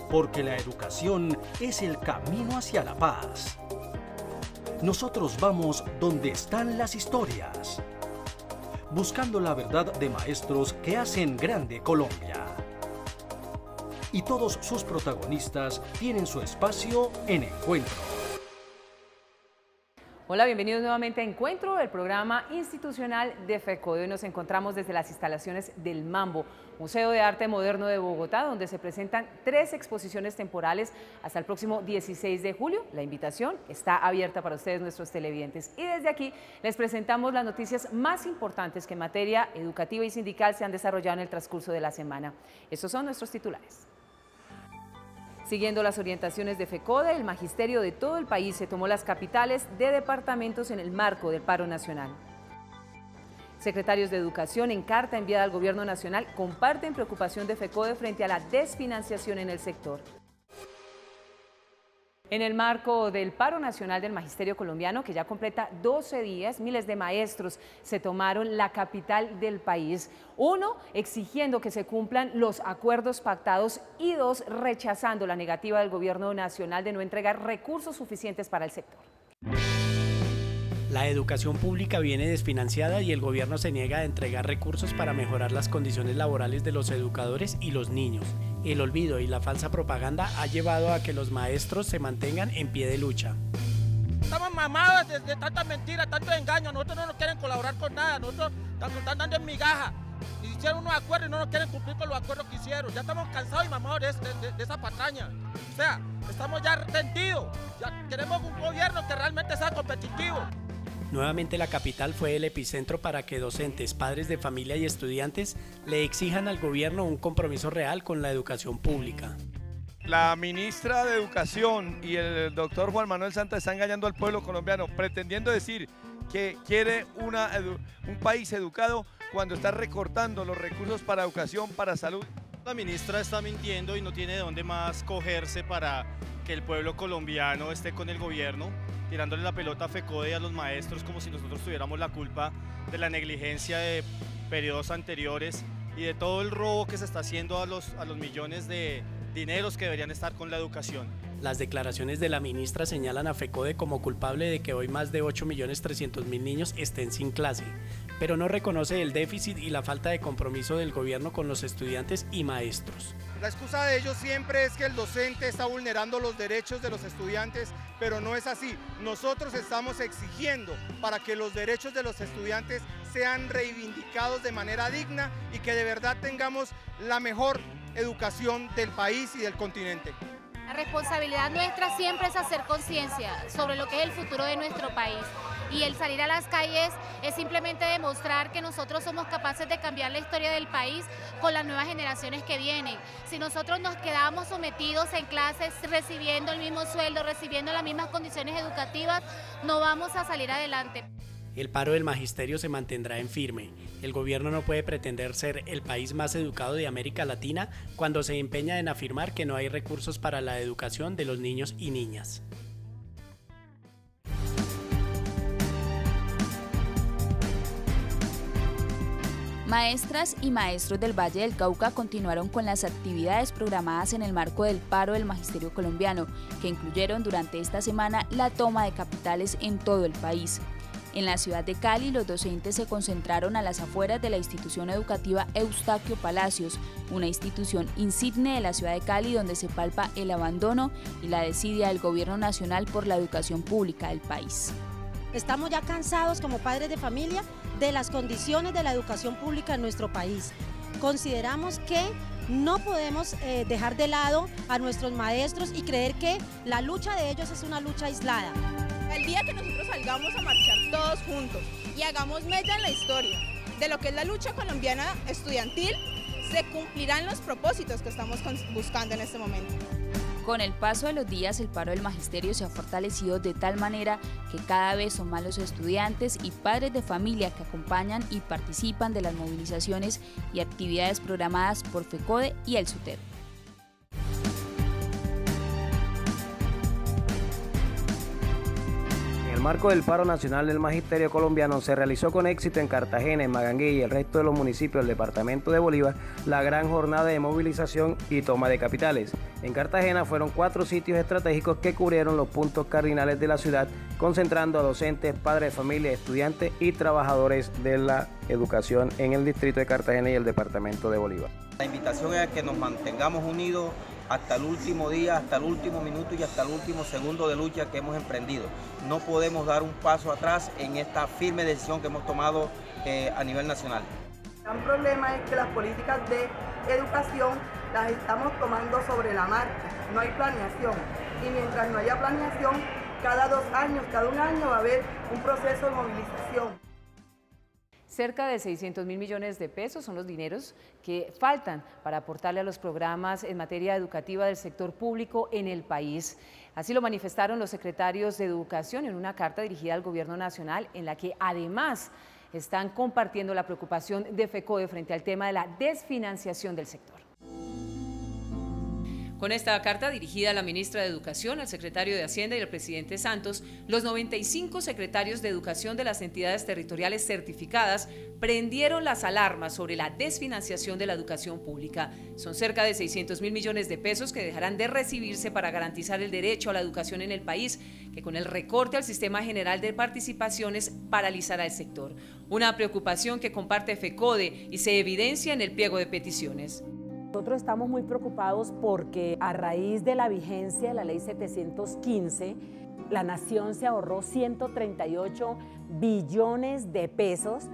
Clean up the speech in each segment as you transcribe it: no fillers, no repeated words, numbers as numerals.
Porque la educación es el camino hacia la paz. Nosotros vamos donde están las historias, buscando la verdad de maestros que hacen grande Colombia. Y todos sus protagonistas tienen su espacio en Encuentro. Hola, bienvenidos nuevamente a Encuentro, el programa institucional de FECODE. Hoy nos encontramos desde las instalaciones del Mambo, Museo de Arte Moderno de Bogotá, donde se presentan 3 exposiciones temporales hasta el próximo 16 de julio. La invitación está abierta para ustedes, nuestros televidentes. Y desde aquí les presentamos las noticias más importantes que en materia educativa y sindical se han desarrollado en el transcurso de la semana. Estos son nuestros titulares. Siguiendo las orientaciones de FECODE, el magisterio de todo el país se tomó las capitales de departamentos en el marco del paro nacional. Secretarios de Educación, en carta enviada al Gobierno Nacional, comparten preocupación de FECODE frente a la desfinanciación en el sector. En el marco del paro nacional del magisterio colombiano, que ya completa 12 días, miles de maestros se tomaron la capital del país. 1, exigiendo que se cumplan los acuerdos pactados y 2, rechazando la negativa del Gobierno Nacional de no entregar recursos suficientes para el sector. La educación pública viene desfinanciada y el gobierno se niega a entregar recursos para mejorar las condiciones laborales de los educadores y los niños. El olvido y la falsa propaganda ha llevado a que los maestros se mantengan en pie de lucha. Estamos mamados de tanta mentira, tanto engaño. Nosotros no nos quieren colaborar con nada, nosotros nos están dando en migaja. Hicieron unos acuerdos y no nos quieren cumplir con los acuerdos que hicieron. Ya estamos cansados y mamados de esa patraña. O sea, estamos ya resentidos. Ya queremos un gobierno que realmente sea competitivo. Nuevamente la capital fue el epicentro para que docentes, padres de familia y estudiantes le exijan al gobierno un compromiso real con la educación pública. La ministra de Educación y el doctor Juan Manuel Santos están engañando al pueblo colombiano, pretendiendo decir que quiere un país educado cuando está recortando los recursos para educación, para salud. La ministra está mintiendo y no tiene de dónde más cogerse para que el pueblo colombiano esté con el gobierno, tirándole la pelota a FECODE y a los maestros como si nosotros tuviéramos la culpa de la negligencia de periodos anteriores y de todo el robo que se está haciendo a los millones de dineros que deberían estar con la educación. Las declaraciones de la ministra señalan a FECODE como culpable de que hoy más de 8.300.000 niños estén sin clase, pero no reconoce el déficit y la falta de compromiso del gobierno con los estudiantes y maestros. La excusa de ellos siempre es que el docente está vulnerando los derechos de los estudiantes, pero no es así. Nosotros estamos exigiendo para que los derechos de los estudiantes sean reivindicados de manera digna y que de verdad tengamos la mejor educación del país y del continente. La responsabilidad nuestra siempre es hacer conciencia sobre lo que es el futuro de nuestro país. Y el salir a las calles es simplemente demostrar que nosotros somos capaces de cambiar la historia del país con las nuevas generaciones que vienen. Si nosotros nos quedamos sometidos en clases recibiendo el mismo sueldo, recibiendo las mismas condiciones educativas, no vamos a salir adelante. El paro del magisterio se mantendrá en firme. El gobierno no puede pretender ser el país más educado de América Latina cuando se empeña en afirmar que no hay recursos para la educación de los niños y niñas. Maestras y maestros del Valle del Cauca continuaron con las actividades programadas en el marco del paro del magisterio colombiano, que incluyeron durante esta semana la toma de capitales en todo el país. En la ciudad de Cali, los docentes se concentraron a las afueras de la institución educativa Eustaquio Palacios, una institución insigne de la ciudad de Cali donde se palpa el abandono y la desidia del gobierno nacional por la educación pública del país. Estamos ya cansados como padres de familia de las condiciones de la educación pública en nuestro país. Consideramos que no podemos dejar de lado a nuestros maestros y creer que la lucha de ellos es una lucha aislada. El día que nosotros salgamos a marchar todos juntos y hagamos mella en la historia de lo que es la lucha colombiana estudiantil, se cumplirán los propósitos que estamos buscando en este momento. Con el paso de los días, el paro del magisterio se ha fortalecido de tal manera que cada vez son más los estudiantes y padres de familia que acompañan y participan de las movilizaciones y actividades programadas por FECODE y el SUTEP. En el marco del paro nacional del magisterio colombiano se realizó con éxito en Cartagena, en Magangué y el resto de los municipios del departamento de Bolívar la gran jornada de movilización y toma de capitales. En Cartagena fueron 4 sitios estratégicos que cubrieron los puntos cardinales de la ciudad, concentrando a docentes, padres de familia, estudiantes y trabajadores de la educación en el distrito de Cartagena y el departamento de Bolívar. La invitación es a que nos mantengamos unidos hasta el último día, hasta el último minuto y hasta el último segundo de lucha que hemos emprendido. No podemos dar un paso atrás en esta firme decisión que hemos tomado a nivel nacional. El gran problema es que las políticas de educación las estamos tomando sobre la marcha, no hay planeación. Y mientras no haya planeación, cada 2 años, cada 1 año va a haber un proceso de movilización. Cerca de 600.000 millones de pesos son los dineros que faltan para aportarle a los programas en materia educativa del sector público en el país. Así lo manifestaron los secretarios de Educación en una carta dirigida al Gobierno Nacional, en la que además están compartiendo la preocupación de FECODE frente al tema de la desfinanciación del sector. Con esta carta dirigida a la ministra de Educación, al secretario de Hacienda y al presidente Santos, los 95 secretarios de Educación de las entidades territoriales certificadas prendieron las alarmas sobre la desfinanciación de la educación pública. Son cerca de 600.000 millones de pesos que dejarán de recibirse para garantizar el derecho a la educación en el país, que con el recorte al sistema general de participaciones paralizará el sector. Una preocupación que comparte FECODE y se evidencia en el pliego de peticiones. Nosotros estamos muy preocupados porque a raíz de la vigencia de la ley 715, la nación se ahorró 138 billones de pesos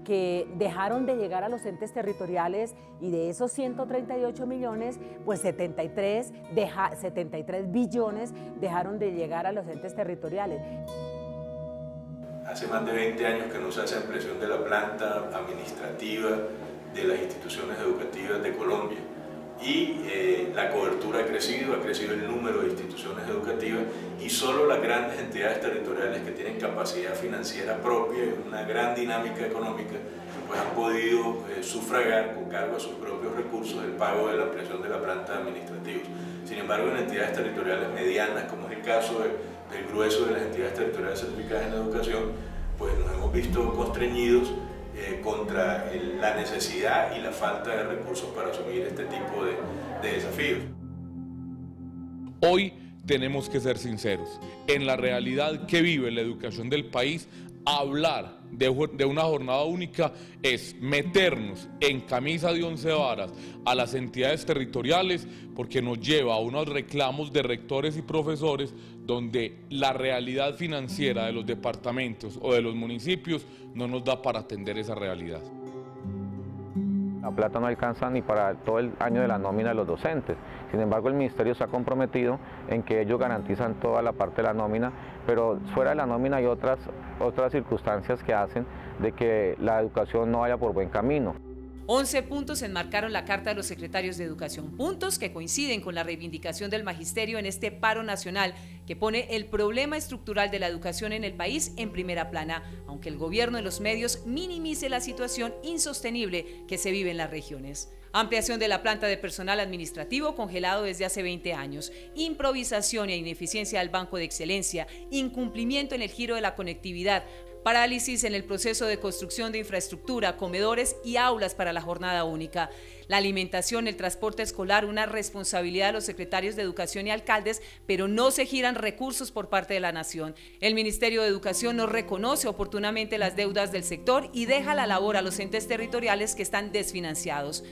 que dejaron de llegar a los entes territoriales, y de esos 138 millones, pues 73 billones dejaron de llegar a los entes territoriales. Hace más de 20 años que no se hace ampliación de la planta administrativa de las instituciones educativas de Colombia, y la cobertura ha crecido el número de instituciones educativas, y solo las grandes entidades territoriales que tienen capacidad financiera propia y una gran dinámica económica pues han podido sufragar con cargo a sus propios recursos el pago de la ampliación de la planta administrativa. Sin embargo, en entidades territoriales medianas, como es el caso del grueso de las entidades territoriales certificadas en educación, pues nos hemos visto constreñidos contra la necesidad y la falta de recursos para asumir este tipo de desafíos. Hoy tenemos que ser sinceros, en la realidad que vive la educación del país, hablar de una jornada única es meternos en camisa de 11 varas a las entidades territoriales, porque nos lleva a unos reclamos de rectores y profesores donde la realidad financiera de los departamentos o de los municipios no nos da para atender esa realidad. La plata no alcanza ni para todo el año de la nómina de los docentes. Sin embargo, el ministerio se ha comprometido en que ellos garantizan toda la parte de la nómina, pero fuera de la nómina hay otras circunstancias que hacen de que la educación no vaya por buen camino. 11 puntos enmarcaron la carta de los secretarios de Educación, puntos que coinciden con la reivindicación del magisterio en este paro nacional que pone el problema estructural de la educación en el país en primera plana, aunque el gobierno y los medios minimice la situación insostenible que se vive en las regiones. Ampliación de la planta de personal administrativo congelado desde hace 20 años, improvisación e ineficiencia del Banco de Excelencia, incumplimiento en el giro de la conectividad, parálisis en el proceso de construcción de infraestructura, comedores y aulas para la jornada única. La alimentación, el transporte escolar, una responsabilidad de los secretarios de Educación y alcaldes, pero no se giran recursos por parte de la nación. El Ministerio de Educación no reconoce oportunamente las deudas del sector y deja la labor a los entes territoriales que están desfinanciados.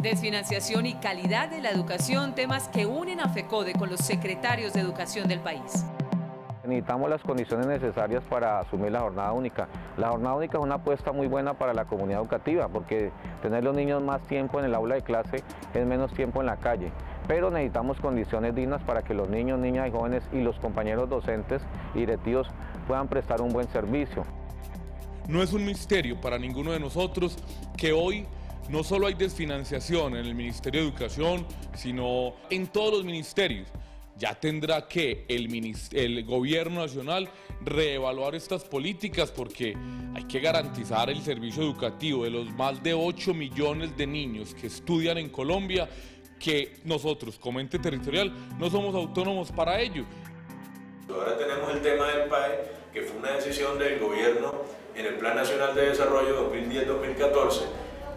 Desfinanciación y calidad de la educación, temas que unen a FECODE con los secretarios de Educación del país. Necesitamos las condiciones necesarias para asumir la jornada única. La jornada única es una apuesta muy buena para la comunidad educativa, porque tener los niños más tiempo en el aula de clase es menos tiempo en la calle. Pero necesitamos condiciones dignas para que los niños, niñas y jóvenes y los compañeros docentes y directivos puedan prestar un buen servicio. No es un misterio para ninguno de nosotros que hoy no solo hay desfinanciación en el Ministerio de Educación, sino en todos los ministerios. Ya tendrá que el gobierno nacional reevaluar estas políticas, porque hay que garantizar el servicio educativo de los más de 8 millones de niños que estudian en Colombia, que nosotros como ente territorial no somos autónomos para ello. Ahora tenemos el tema del PAE, que fue una decisión del gobierno en el Plan Nacional de Desarrollo 2010-2014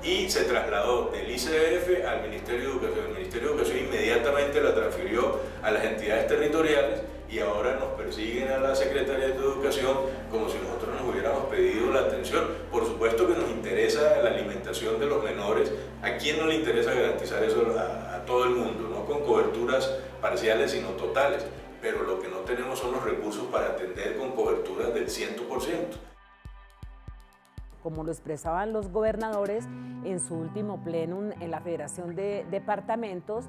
y se trasladó del ICDF al Ministerio de Educación. El Ministerio de Educación inmediatamente la transfirió a las entidades territoriales y ahora nos persiguen a la Secretaría de Educación como si nosotros nos hubiéramos pedido la atención. Por supuesto que nos interesa la alimentación de los menores. ¿A quién no le interesa garantizar eso? A todo el mundo, no con coberturas parciales sino totales. Pero lo que no tenemos son los recursos para atender con coberturas del 100%. Como lo expresaban los gobernadores en su último plenum en la Federación de Departamentos,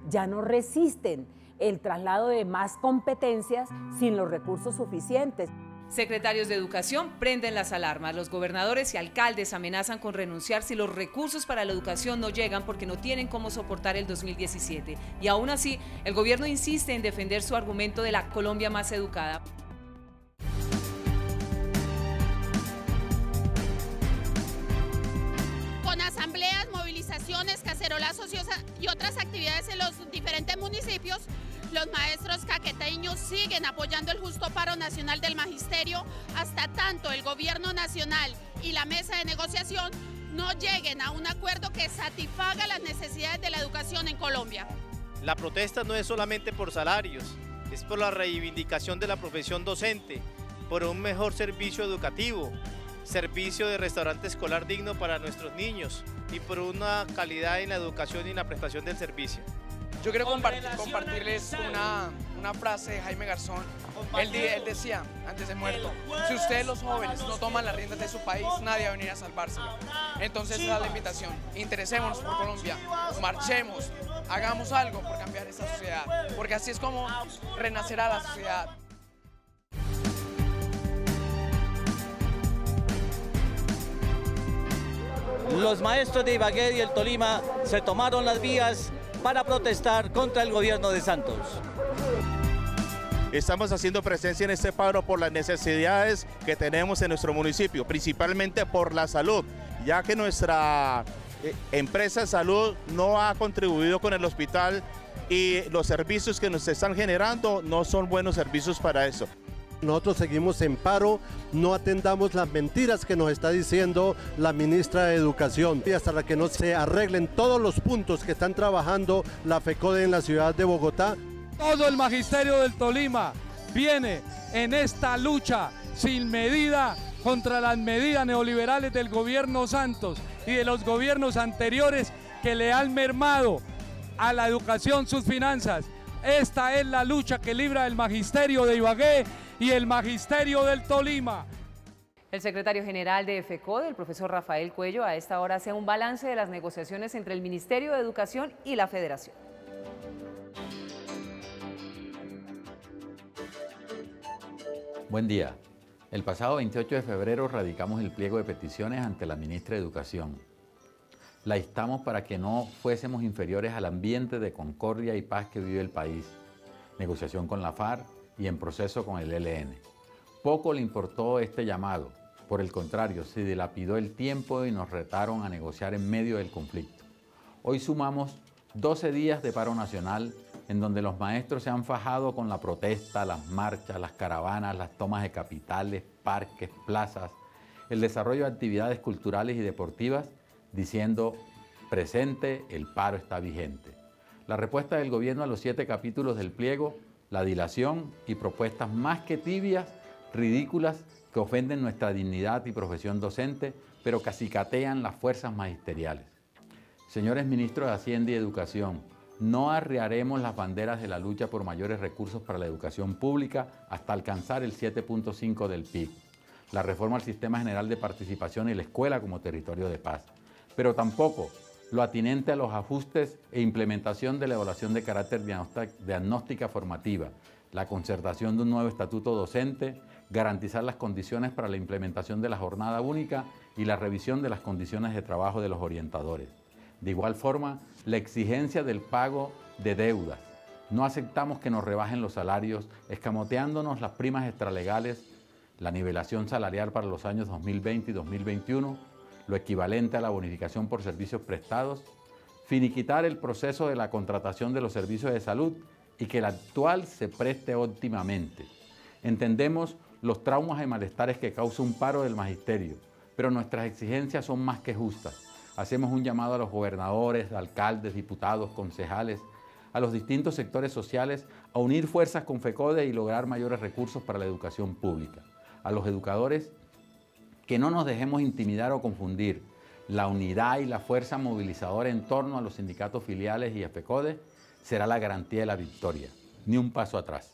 ya no resisten el traslado de más competencias sin los recursos suficientes. Secretarios de Educación prenden las alarmas. Los gobernadores y alcaldes amenazan con renunciar si los recursos para la educación no llegan porque no tienen cómo soportar el 2017. Y aún así, el gobierno insiste en defender su argumento de la Colombia más educada. Con asambleas, movilizaciones, cacerolazos y otras actividades en los diferentes municipios, los maestros caqueteños siguen apoyando el justo paro nacional del magisterio hasta tanto el gobierno nacional y la mesa de negociación no lleguen a un acuerdo que satisfaga las necesidades de la educación en Colombia. La protesta no es solamente por salarios, es por la reivindicación de la profesión docente, por un mejor servicio educativo, servicio de restaurante escolar digno para nuestros niños y por una calidad en la educación y en la prestación del servicio. Yo quiero compartirles una frase de Jaime Garzón. Él decía, antes de muerto, si ustedes los jóvenes no toman las riendas de su país, nadie va a venir a salvárselo. Entonces esa es la invitación, interesémonos por Colombia, marchemos, hagamos algo por cambiar esta sociedad, porque así es como renacerá la sociedad. Los maestros de Ibagué y el Tolima se tomaron las vías para protestar contra el gobierno de Santos. Estamos haciendo presencia en este paro por las necesidades que tenemos en nuestro municipio, principalmente por la salud, ya que nuestra empresa de salud no ha contribuido con el hospital y los servicios que nos están generando no son buenos servicios para eso. Nosotros seguimos en paro, no atendamos las mentiras que nos está diciendo la ministra de Educación y hasta que no se arreglen todos los puntos que están trabajando la FECODE en la ciudad de Bogotá. Todo el magisterio del Tolima viene en esta lucha sin medida contra las medidas neoliberales del gobierno Santos y de los gobiernos anteriores que le han mermado a la educación sus finanzas. Esta es la lucha que libra el magisterio de Ibagué y el magisterio del Tolima. El secretario general de FECODE, el profesor Rafael Cuello, a esta hora hace un balance de las negociaciones entre el Ministerio de Educación y la Federación. Buen día. El pasado 28 de febrero radicamos el pliego de peticiones ante la ministra de Educación. La instamos para que no fuésemos inferiores al ambiente de concordia y paz que vive el país, negociación con la FARC y en proceso con el ELN. Poco le importó este llamado, por el contrario, se dilapidó el tiempo y nos retaron a negociar en medio del conflicto. Hoy sumamos 12 días de paro nacional en donde los maestros se han fajado con la protesta, las marchas, las caravanas, las tomas de capitales, parques, plazas, el desarrollo de actividades culturales y deportivas, diciendo, presente, el paro está vigente. La respuesta del gobierno a los 7 capítulos del pliego, la dilación y propuestas más que tibias, ridículas, que ofenden nuestra dignidad y profesión docente, pero que acicatean las fuerzas magisteriales. Señores ministros de Hacienda y Educación, no arriaremos las banderas de la lucha por mayores recursos para la educación pública hasta alcanzar el 7.5 del PIB, la reforma al Sistema General de Participación y la escuela como territorio de paz, pero tampoco lo atinente a los ajustes e implementación de la evaluación de carácter diagnóstica formativa, la concertación de un nuevo estatuto docente, garantizar las condiciones para la implementación de la jornada única y la revisión de las condiciones de trabajo de los orientadores. De igual forma, la exigencia del pago de deudas. No aceptamos que nos rebajen los salarios, escamoteándonos las primas extralegales, la nivelación salarial para los años 2020 y 2021, lo equivalente a la bonificación por servicios prestados, finiquitar el proceso de la contratación de los servicios de salud y que el actual se preste óptimamente. Entendemos los traumas y malestares que causa un paro del magisterio, pero nuestras exigencias son más que justas. Hacemos un llamado a los gobernadores, alcaldes, diputados, concejales, a los distintos sectores sociales a unir fuerzas con FECODE y lograr mayores recursos para la educación pública. A los educadores, que no nos dejemos intimidar o confundir. La unidad y la fuerza movilizadora en torno a los sindicatos filiales y a FECODE será la garantía de la victoria. Ni un paso atrás.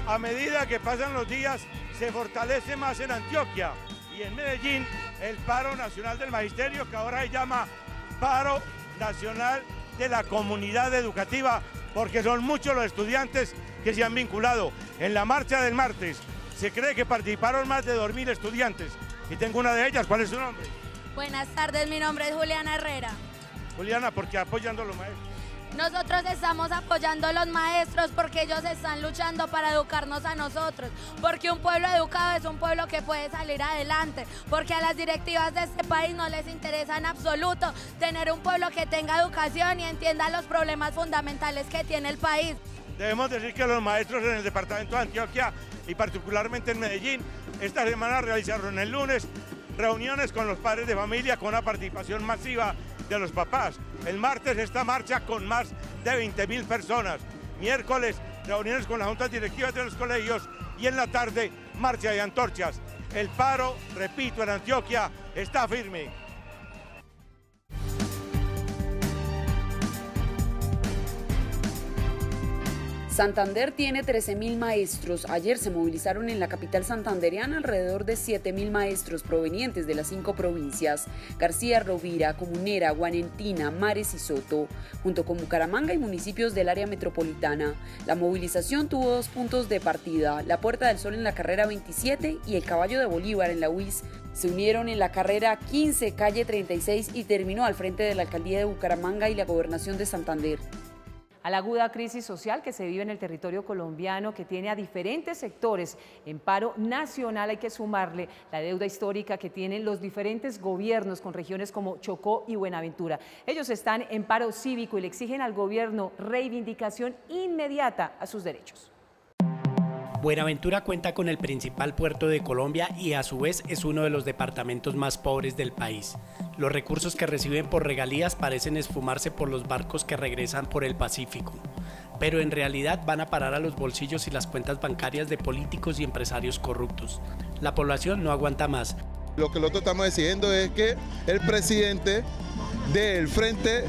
A medida que pasan los días, se fortalece más en Antioquia y en Medellín el paro nacional del magisterio, que ahora se llama paro nacional de la comunidad educativa, porque son muchos los estudiantes que se han vinculado. En la marcha del martes se cree que participaron más de 2.000 estudiantes y tengo una de ellas. ¿Cuál es su nombre? Buenas tardes, mi nombre es Juliana Herrera. Juliana, ¿por qué apoyando a los maestros? Nosotros estamos apoyando a los maestros porque ellos están luchando para educarnos a nosotros, porque un pueblo educado es un pueblo que puede salir adelante, porque a las directivas de este país no les interesa en absoluto tener un pueblo que tenga educación y entienda los problemas fundamentales que tiene el país. Debemos decir que los maestros en el departamento de Antioquia y particularmente en Medellín, esta semana realizaron el lunes reuniones con los padres de familia con una participación masiva de los papás. El martes esta marcha con más de 20.000 personas. Miércoles reuniones con las juntas directivas de los colegios y en la tarde marcha de antorchas. El paro, repito, en Antioquia está firme. Santander tiene 13.000 maestros. Ayer se movilizaron en la capital santandereana alrededor de 7.000 maestros provenientes de las 5 provincias: García Rovira, Comunera, Guanentina, Mares y Soto, junto con Bucaramanga y municipios del área metropolitana. La movilización tuvo 2 puntos de partida: la Puerta del Sol en la carrera 27 y el Caballo de Bolívar en la UIS. Se unieron en la carrera 15, calle 36 y terminó al frente de la alcaldía de Bucaramanga y la gobernación de Santander. A la aguda crisis social que se vive en el territorio colombiano, que tiene a diferentes sectores en paro nacional, hay que sumarle la deuda histórica que tienen los diferentes gobiernos con regiones como Chocó y Buenaventura. Ellos están en paro cívico y le exigen al gobierno reivindicación inmediata a sus derechos. Buenaventura cuenta con el principal puerto de Colombia y a su vez es uno de los departamentos más pobres del país. Los recursos que reciben por regalías parecen esfumarse por los barcos que regresan por el Pacífico, pero en realidad van a parar a los bolsillos y las cuentas bancarias de políticos y empresarios corruptos. La población no aguanta más. Lo que nosotros estamos exigiendo es que el presidente dé el frente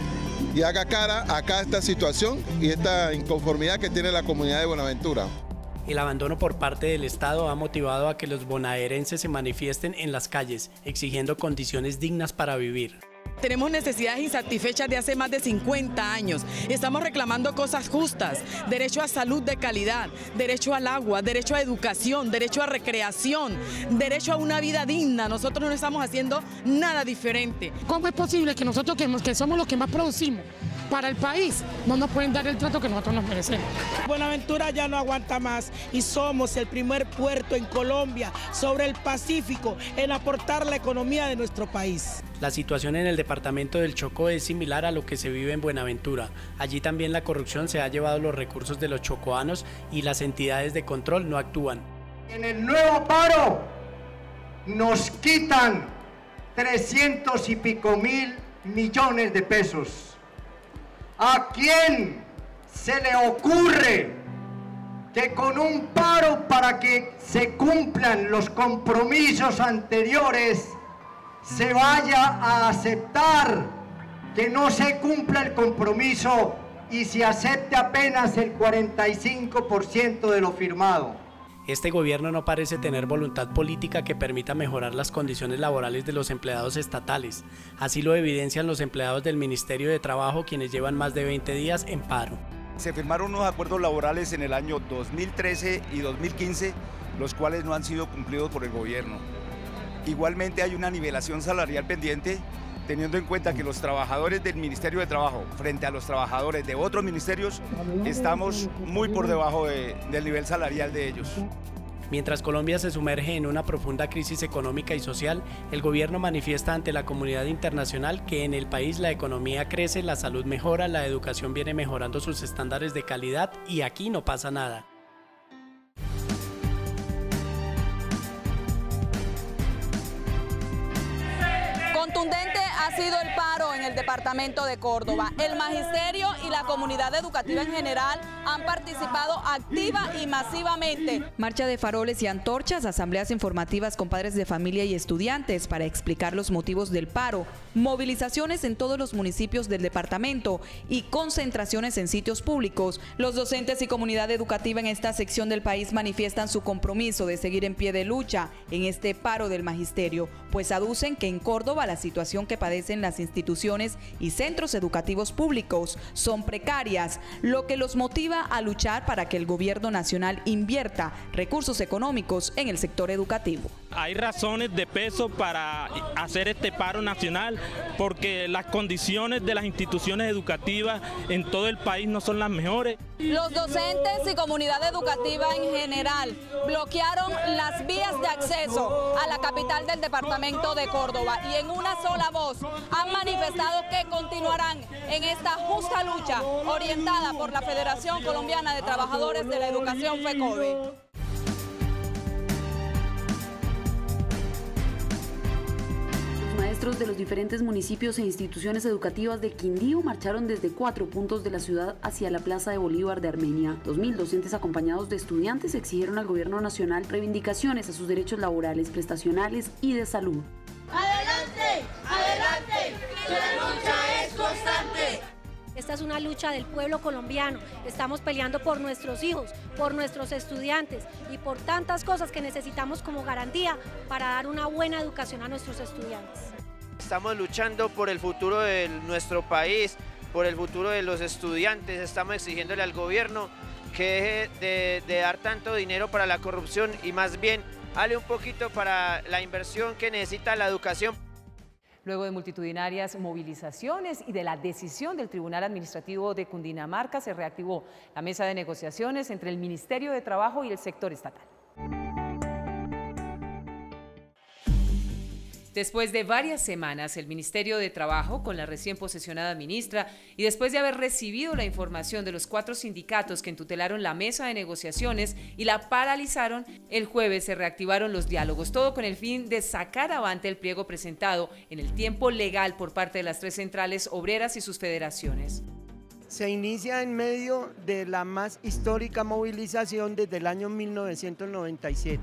y haga cara acá a esta situación y esta inconformidad que tiene la comunidad de Buenaventura. El abandono por parte del Estado ha motivado a que los bonaerenses se manifiesten en las calles, exigiendo condiciones dignas para vivir. Tenemos necesidades insatisfechas de hace más de 50 años. Estamos reclamando cosas justas: derecho a salud de calidad, derecho al agua, derecho a educación, derecho a recreación, derecho a una vida digna. Nosotros no estamos haciendo nada diferente. ¿Cómo es posible que nosotros que somos los que más producimos para el país no nos pueden dar el trato que nosotros nos merecemos? Buenaventura ya no aguanta más y somos el primer puerto en Colombia sobre el Pacífico en aportar la economía de nuestro país. La situación en el departamento del Chocó es similar a lo que se vive en Buenaventura. Allí también la corrupción se ha llevado los recursos de los chocoanos y las entidades de control no actúan. En el nuevo paro nos quitan 300 y pico mil millones de pesos. ¿A quién se le ocurre que con un paro para que se cumplan los compromisos anteriores se vaya a aceptar que no se cumpla el compromiso y se acepte apenas el 45% de lo firmado? Este gobierno no parece tener voluntad política que permita mejorar las condiciones laborales de los empleados estatales. Así lo evidencian los empleados del Ministerio de Trabajo, quienes llevan más de 20 días en paro. Se firmaron unos acuerdos laborales en el año 2013 y 2015, los cuales no han sido cumplidos por el gobierno. Igualmente hay una nivelación salarial pendiente, teniendo en cuenta que los trabajadores del Ministerio de Trabajo frente a los trabajadores de otros ministerios estamos muy por debajo del nivel salarial de ellos. Mientras Colombia se sumerge en una profunda crisis económica y social, el gobierno manifiesta ante la comunidad internacional que en el país la economía crece, la salud mejora, la educación viene mejorando sus estándares de calidad y aquí no pasa nada. Contundente ha sido el paro en el departamento de Córdoba. El magisterio y la comunidad educativa en general han participado activa y masivamente. Marcha de faroles y antorchas, asambleas informativas con padres de familia y estudiantes para explicar los motivos del paro, movilizaciones en todos los municipios del departamento y concentraciones en sitios públicos. Los docentes y comunidad educativa en esta sección del país manifiestan su compromiso de seguir en pie de lucha en este paro del magisterio, pues aducen que en Córdoba la situación que padecen las instituciones y centros educativos públicos son precarias, lo que los motiva a luchar para que el gobierno nacional invierta recursos económicos en el sector educativo. Hay razones de peso para hacer este paro nacional porque las condiciones de las instituciones educativas en todo el país no son las mejores. Los docentes y comunidad educativa en general bloquearon las vías de acceso a la capital del departamento de Córdoba y en una sola voz han manifestado que continuarán en esta justa lucha orientada por la Federación Colombiana de Trabajadores de la Educación FECODE. Maestros de los diferentes municipios e instituciones educativas de Quindío marcharon desde 4 puntos de la ciudad hacia la Plaza de Bolívar de Armenia. 2.000 docentes acompañados de estudiantes exigieron al gobierno nacional reivindicaciones a sus derechos laborales, prestacionales y de salud. ¡Adelante! ¡Adelante! ¡Que la lucha es constante! Esta es una lucha del pueblo colombiano, estamos peleando por nuestros hijos, por nuestros estudiantes y por tantas cosas que necesitamos como garantía para dar una buena educación a nuestros estudiantes. Estamos luchando por el futuro de nuestro país, por el futuro de los estudiantes, estamos exigiéndole al gobierno que deje de dar tanto dinero para la corrupción y más bien hale un poquito para la inversión que necesita la educación. Luego de multitudinarias movilizaciones y de la decisión del Tribunal Administrativo de Cundinamarca, se reactivó la mesa de negociaciones entre el Ministerio de Trabajo y el sector estatal. Después de varias semanas, el Ministerio de Trabajo, con la recién posesionada ministra, y después de haber recibido la información de los 4 sindicatos que entutelaron la mesa de negociaciones y la paralizaron, el jueves se reactivaron los diálogos, todo con el fin de sacar avante el pliego presentado en el tiempo legal por parte de las 3 centrales obreras y sus federaciones. Se inicia en medio de la más histórica movilización desde el año 1997.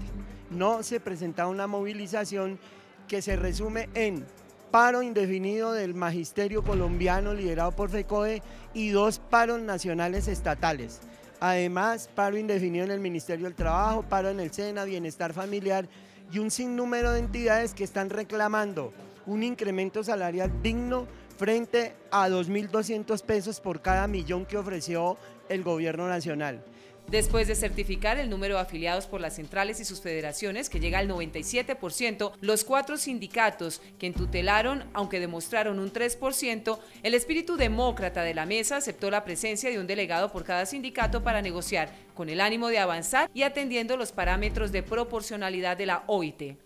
No se presentaba una movilización que se resume en paro indefinido del magisterio colombiano liderado por FECODE y 2 paros nacionales estatales. Además, paro indefinido en el Ministerio del Trabajo, paro en el SENA, Bienestar Familiar y un sinnúmero de entidades que están reclamando un incremento salarial digno frente a 2.200 pesos por cada millón que ofreció el gobierno nacional. Después de certificar el número de afiliados por las centrales y sus federaciones, que llega al 97%, los 4 sindicatos que entutelaron, aunque demostraron un 3%, el espíritu demócrata de la mesa aceptó la presencia de un delegado por cada sindicato para negociar, con el ánimo de avanzar y atendiendo los parámetros de proporcionalidad de la OIT.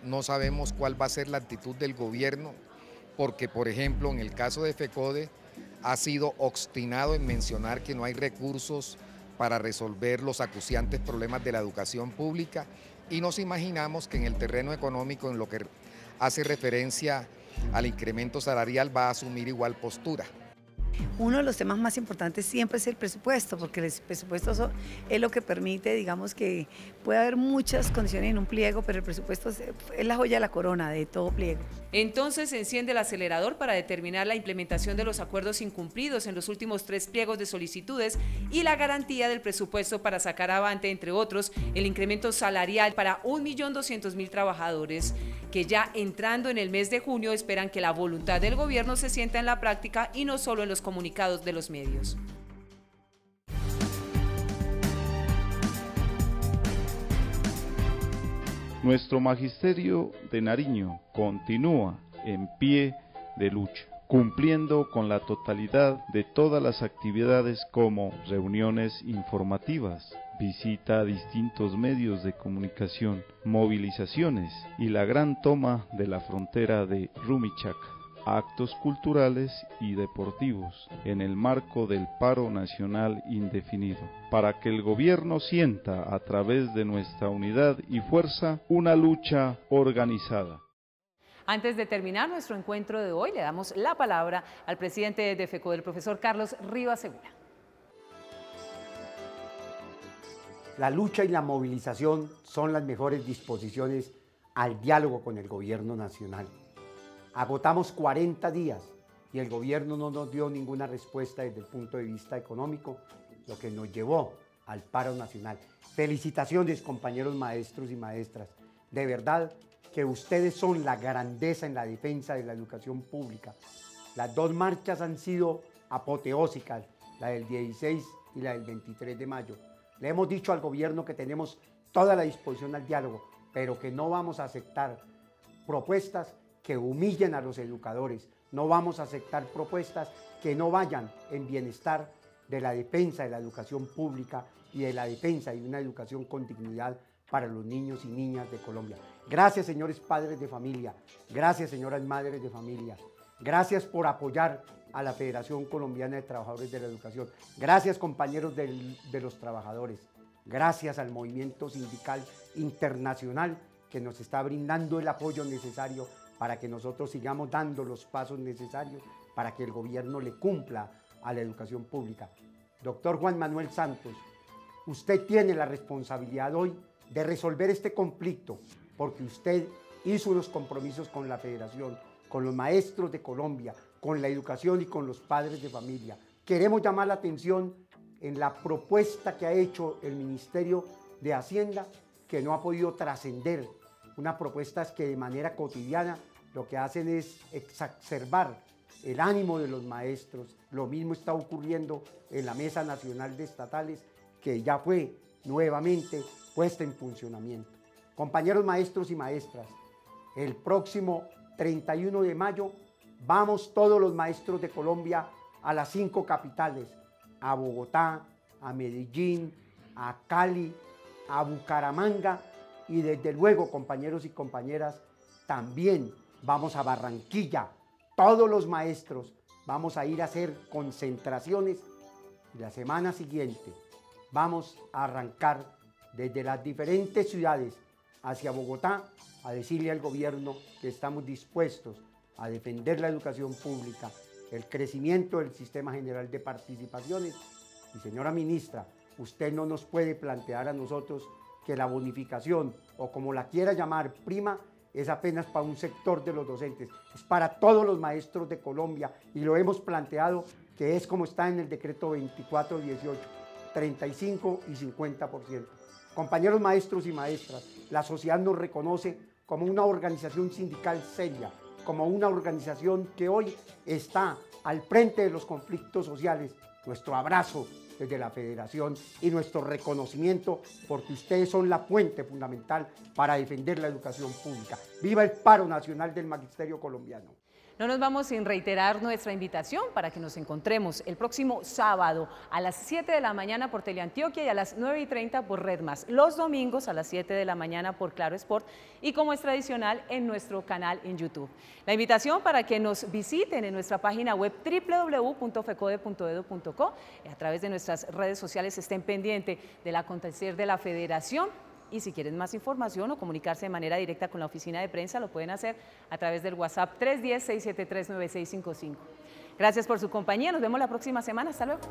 No sabemos cuál va a ser la actitud del gobierno, porque, por ejemplo, en el caso de FECODE, ha sido obstinado en mencionar que no hay recursos para resolver los acuciantes problemas de la educación pública y nos imaginamos que en el terreno económico, en lo que hace referencia al incremento salarial, va a asumir igual postura. Uno de los temas más importantes siempre es el presupuesto, porque el presupuesto es lo que permite, digamos, que puede haber muchas condiciones en un pliego, pero el presupuesto es la joya de la corona de todo pliego. Entonces se enciende el acelerador para determinar la implementación de los acuerdos incumplidos en los últimos 3 pliegos de solicitudes y la garantía del presupuesto para sacar avante, entre otros, el incremento salarial para 1.200.000 trabajadores, que ya entrando en el mes de junio esperan que la voluntad del gobierno se sienta en la práctica y no solo en los comunicados de los medios. Nuestro magisterio de Nariño continúa en pie de lucha. cumpliendo con la totalidad de todas las actividades como reuniones informativas, visita a distintos medios de comunicación, movilizaciones y la gran toma de la frontera de Rumichaca, actos culturales y deportivos en el marco del paro nacional indefinido, para que el gobierno sienta a través de nuestra unidad y fuerza una lucha organizada. Antes de terminar nuestro encuentro de hoy, le damos la palabra al presidente de FECODE, el profesor Carlos Rivas Segura. La lucha y la movilización son las mejores disposiciones al diálogo con el gobierno nacional. Agotamos 40 días y el gobierno no nos dio ninguna respuesta desde el punto de vista económico, lo que nos llevó al paro nacional. Felicitaciones, compañeros maestros y maestras. De verdad que ustedes son la grandeza en la defensa de la educación pública. Las dos marchas han sido apoteósicas, la del 16 y la del 23 de mayo. Le hemos dicho al gobierno que tenemos toda la disposición al diálogo, pero que no vamos a aceptar propuestas que humillen a los educadores, no vamos a aceptar propuestas que no vayan en bienestar de la defensa de la educación pública y de la defensa de una educación con dignidad para los niños y niñas de Colombia. Gracias, señores padres de familia, gracias, señoras madres de familia, gracias por apoyar a la Federación Colombiana de Trabajadores de la Educación, gracias, compañeros de los trabajadores, gracias al movimiento sindical internacional que nos está brindando el apoyo necesario para que nosotros sigamos dando los pasos necesarios para que el gobierno le cumpla a la educación pública. Doctor Juan Manuel Santos, usted tiene la responsabilidad hoy de resolver este conflicto, porque usted hizo unos compromisos con la Federación, con los maestros de Colombia, con la educación y con los padres de familia. Queremos llamar la atención en la propuesta que ha hecho el Ministerio de Hacienda, que no ha podido trascender, unas propuestas que de manera cotidiana lo que hacen es exacerbar el ánimo de los maestros. Lo mismo está ocurriendo en la Mesa Nacional de Estatales, que ya fue nuevamente puesta en funcionamiento. Compañeros maestros y maestras, el próximo 31 de mayo vamos todos los maestros de Colombia a las 5 capitales, a Bogotá, a Medellín, a Cali, a Bucaramanga y desde luego, compañeros y compañeras, también vamos a Barranquilla. Todos los maestros vamos a ir a hacer concentraciones y la semana siguiente vamos a arrancar desde las diferentes ciudades hacia Bogotá a decirle al gobierno que estamos dispuestos a defender la educación pública, el crecimiento del sistema general de participaciones. Y señora ministra, usted no nos puede plantear a nosotros que la bonificación, o como la quiera llamar, prima, es apenas para un sector de los docentes, es para todos los maestros de Colombia, y lo hemos planteado que es como está en el decreto 2418, 35 y 50%. Compañeros maestros y maestras, la sociedad nos reconoce como una organización sindical seria, como una organización que hoy está al frente de los conflictos sociales. Nuestro abrazo desde la Federación y nuestro reconocimiento, porque ustedes son la fuente fundamental para defender la educación pública. ¡Viva el paro nacional del magisterio colombiano! No nos vamos sin reiterar nuestra invitación para que nos encontremos el próximo sábado a las 7 de la mañana por Teleantioquia y a las 9:30 por Red Más, los domingos a las 7 de la mañana por Claro Sport y, como es tradicional, en nuestro canal en YouTube. La invitación para que nos visiten en nuestra página web www.fecode.edu.co y a través de nuestras redes sociales estén pendientes del acontecer de la Federación. Y si quieren más información o comunicarse de manera directa con la oficina de prensa, lo pueden hacer a través del WhatsApp 310-673-9655. Gracias por su compañía, nos vemos la próxima semana, hasta luego.